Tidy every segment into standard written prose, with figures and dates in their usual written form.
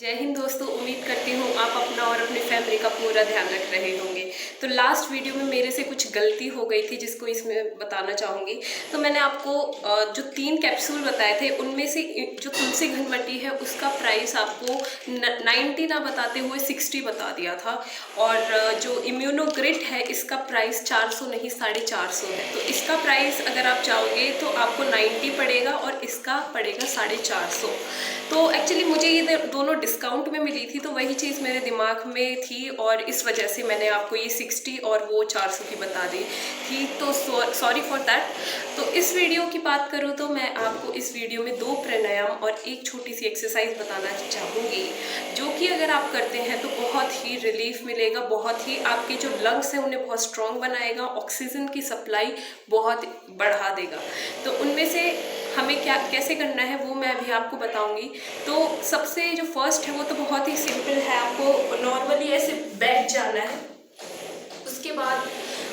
जय हिंद दोस्तों, उम्मीद करती हूँ आप अपना और अपनी फैमिली का पूरा ध्यान रख रहे होंगे। तो लास्ट वीडियो में मेरे से कुछ गलती हो गई थी जिसको इसमें बताना चाहूँगी। तो मैंने आपको जो 3 कैप्सूल बताए थे उनमें से जो तुलसी घनमटी है उसका प्राइस आपको 90 ना बताते हुए 60 बता दिया था। और जो इम्यूनोग्रिट है इसका प्राइस 400 नहीं 450 है। तो इसका प्राइस अगर आप चाहोगे तो आपको 90 पड़ेगा और इसका पड़ेगा 450। तो एक्चुअली मुझे ये दोनों डिस्काउंट में मिली थी, तो वही चीज़ मेरे दिमाग में थी और इस वजह से मैंने आपको ये 60 और वो 400 की बता दी थी। तो सॉरी फॉर दैट। तो इस वीडियो की बात करूँ तो मैं आपको इस वीडियो में 2 प्राणायाम और एक छोटी सी एक्सरसाइज बताना चाहूँगी, जो कि अगर आप करते हैं तो बहुत ही रिलीफ मिलेगा, बहुत ही आपके जो लंग्स हैं उन्हें बहुत स्ट्रॉन्ग बनाएगा, ऑक्सीजन की सप्लाई बहुत बढ़ा देगा। तो उनमें से हमें क्या कैसे करना है वो मैं अभी आपको बताऊंगी। तो सबसे जो फर्स्ट है वो तो बहुत ही सिंपल है, आपको नॉर्मली ऐसे बैठ जाना है। उसके बाद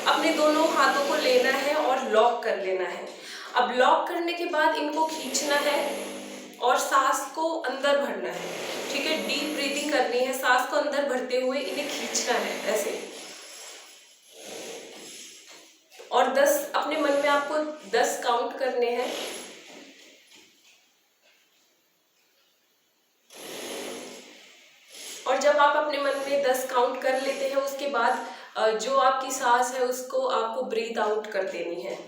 अपने दोनों हाथों को लेना है और लॉक कर लेना है। अब लॉक करने के बाद इनको खींचना है और सांस को अंदर भरना है। ठीक है, डीप ब्रीदिंग करनी है, सांस को अंदर भरते हुए इन्हें खींचना है ऐसे। और 10 अपने मन में आपको 10 काउंट करने हैं। और जब आप अपने मन में 10 काउंट कर लेते हैं उसके बाद जो आपकी सांस है उसको आपको ब्रीथ आउट कर देनी है।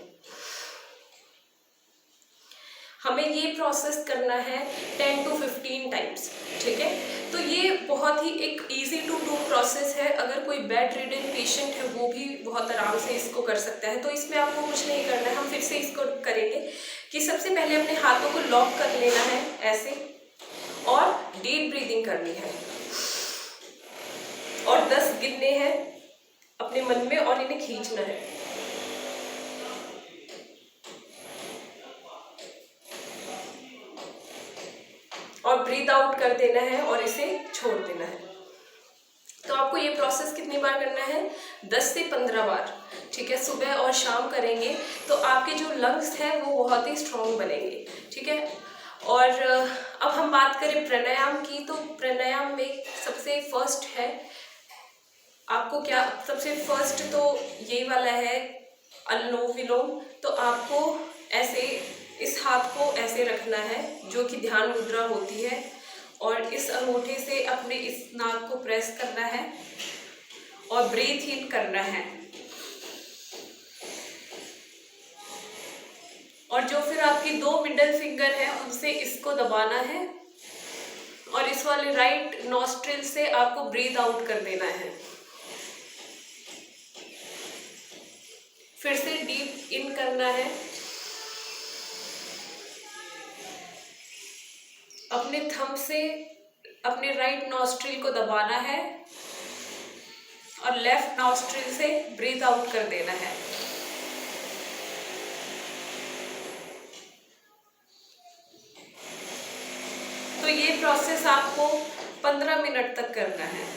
हमें ये प्रोसेस करना है 10 to 15 टाइम्स। ठीक है, तो ये बहुत ही एक इजी टू डू प्रोसेस है। अगर कोई बेड रिडन पेशेंट है वो भी बहुत आराम से इसको कर सकता है। तो इसमें आपको कुछ नहीं करना है, हम फिर से इसको करेंगे कि सबसे पहले अपने हाथों को लॉक कर लेना है ऐसे और डीप ब्रीदिंग करनी है और 10 गिनने हैं अपने मन में और इन्हें खींचना है। और ब्रीथ आउट कर देना है और इसे छोड़ देना है। तो आपको ये प्रोसेस कितनी बार करना है? 10 से 15 बार। ठीक है, सुबह और शाम करेंगे तो आपके जो लंग्स हैं वो बहुत ही स्ट्रॉन्ग बनेंगे। ठीक है, और अब हम बात करें प्राणायाम की। तो प्राणायाम में सबसे फर्स्ट है आपको क्या, सबसे फर्स्ट तो यही वाला है अनुलोम विलोम। तो आपको ऐसे इस हाथ को ऐसे रखना है जो कि ध्यान मुद्रा होती है और इस अंगूठे से अपने इस नाक को प्रेस करना है और ब्रीथ इन करना है। और जो फिर आपकी 2 मिडल फिंगर है उनसे इसको दबाना है और इस वाले राइट नॉस्ट्रिल से आपको ब्रीथ आउट कर देना है। फिर से डीप इन करना है, अपने थंब से अपने राइट नॉस्ट्रिल को दबाना है और लेफ्ट नॉस्ट्रिल से ब्रीथ आउट कर देना है। तो ये प्रोसेस आपको 15 मिनट तक करना है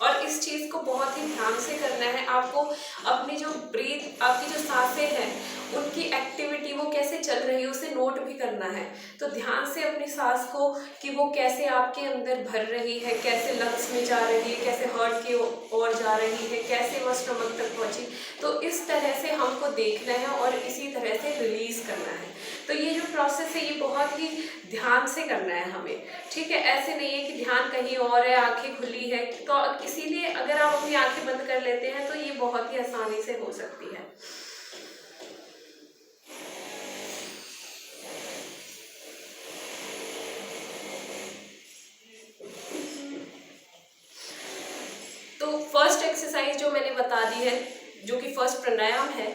और इस चीज को बहुत ही ध्यान से करना है। आपको अपनी जो ब्रीथ, आपकी जो सांसें हैं उनकी एक्टिविटी वो कैसे चल रही है उसे नोट भी करना है। तो ध्यान से अपनी सांस को कि वो कैसे आपके अंदर भर रही है, कैसे लंग्स में जा रही है, कैसे हार्ट की ओर जा रही है, कैसे वो स्टमक तक पहुंची। तो इस तरह से हमको देखना है और इसी तरह से रिलीज करना है। तो ये जो प्रोसेस है ये बहुत ही ध्यान से करना है हमें। ठीक है, ऐसे नहीं है कि ध्यान कहीं और है, आंखें खुली है। तो इसीलिए अगर आप अपनी आंखें बंद कर लेते हैं तो ये बहुत ही आसानी से हो सकती है। तो फर्स्ट एक्सरसाइज जो मैंने बता दी है, जो कि फर्स्ट प्राणायाम है,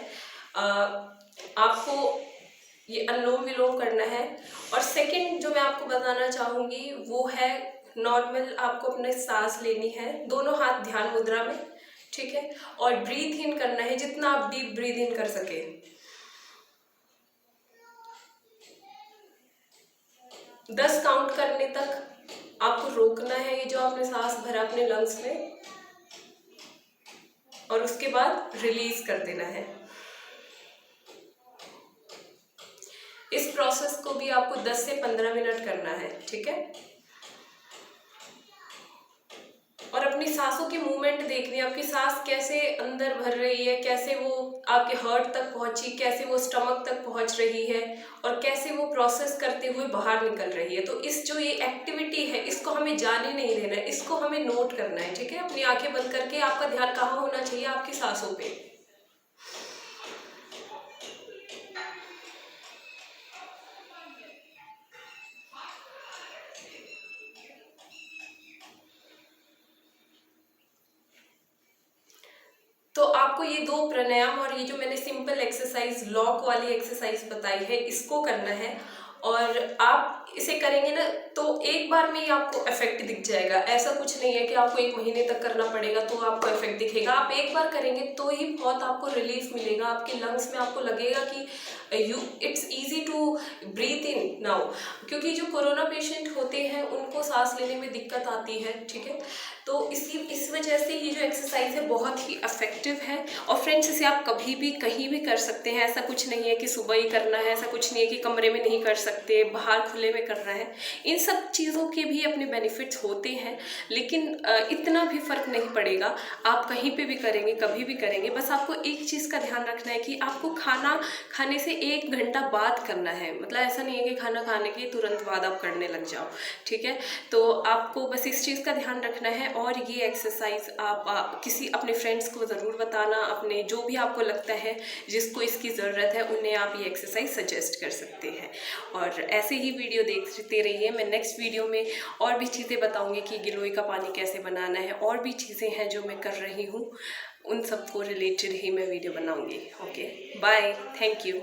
आपको ये अनुलोम विलोम करना है। और सेकंड जो मैं आपको बताना चाहूँगी वो है नॉर्मल, आपको अपने सांस लेनी है, दोनों हाथ ध्यान मुद्रा में। ठीक है, और ब्रीथ इन करना है जितना आप डीप ब्रीथ इन कर सके। 10 काउंट करने तक आपको रोकना है ये जो आपने सांस भरा अपने लंग्स में और उसके बाद रिलीज कर देना है। इस प्रोसेस को भी आपको 10 से 15 मिनट करना है, ठीक है। और अपनी सांसों की मूवमेंट देखनी है, आपकी सांस कैसे अंदर भर रही है, कैसे वो आपके हार्ट तक पहुंची, कैसे वो स्टमक तक पहुंच रही है और कैसे वो प्रोसेस करते हुए बाहर निकल रही है। तो इस जो ये एक्टिविटी है इसको हमें जाने नहीं देना है, इसको हमें नोट करना है, ठीक है। अपनी आंखें बंद करके आपका ध्यान कहाँ होना चाहिए, आपकी सांसों पे। तो आपको ये 2 प्राणायाम और ये जो मैंने सिंपल एक्सरसाइज लॉक वाली एक्सरसाइज बताई है इसको करना है। और आप इसे करेंगे ना तो एक बार में ही आपको इफेक्ट दिख जाएगा। ऐसा कुछ नहीं है कि आपको 1 महीने तक करना पड़ेगा तो आपको इफेक्ट दिखेगा। आप एक बार करेंगे तो ही बहुत आपको रिलीफ मिलेगा, आपके लंग्स में आपको लगेगा कि it's easy to breathe in now. क्योंकि जो कोरोना पेशेंट होते हैं उनको सांस लेने में दिक्कत आती है, ठीक है। तो इस वजह से ये जो एक्सरसाइज है बहुत ही इफेक्टिव है। और फ्रेंड्स इसे आप कभी भी कहीं भी कर सकते हैं। ऐसा कुछ नहीं है कि सुबह ही करना है, ऐसा कुछ नहीं है कि कमरे में नहीं कर सकते, बाहर खुले में करना है। इन सब चीज़ों के भी अपने बेनिफिट्स होते हैं, लेकिन इतना भी फर्क नहीं पड़ेगा। आप कहीं पे भी करेंगे, कभी भी करेंगे, बस आपको एक चीज़ का ध्यान रखना है कि आपको खाना खाने से 1 घंटा बाद करना है। मतलब ऐसा नहीं है कि खाना खाने के तुरंत बाद आप करने लग जाओ, ठीक है। तो आपको बस इस चीज़ का ध्यान रखना है। और ये एक्सरसाइज आप किसी अपने फ्रेंड्स को ज़रूर बताना, अपने जो भी आपको लगता है जिसको इसकी ज़रूरत है उन्हें आप ये एक्सरसाइज सजेस्ट कर सकते हैं। और ऐसे ही वीडियो देखते रहिए। मैं नेक्स्ट वीडियो में और भी चीज़ें बताऊंगी कि गिलोय का पानी कैसे बनाना है, और भी चीज़ें हैं जो मैं कर रही हूँ, उन सबको रिलेटेड ही मैं वीडियो बनाऊंगी। Okay, bye, thank you.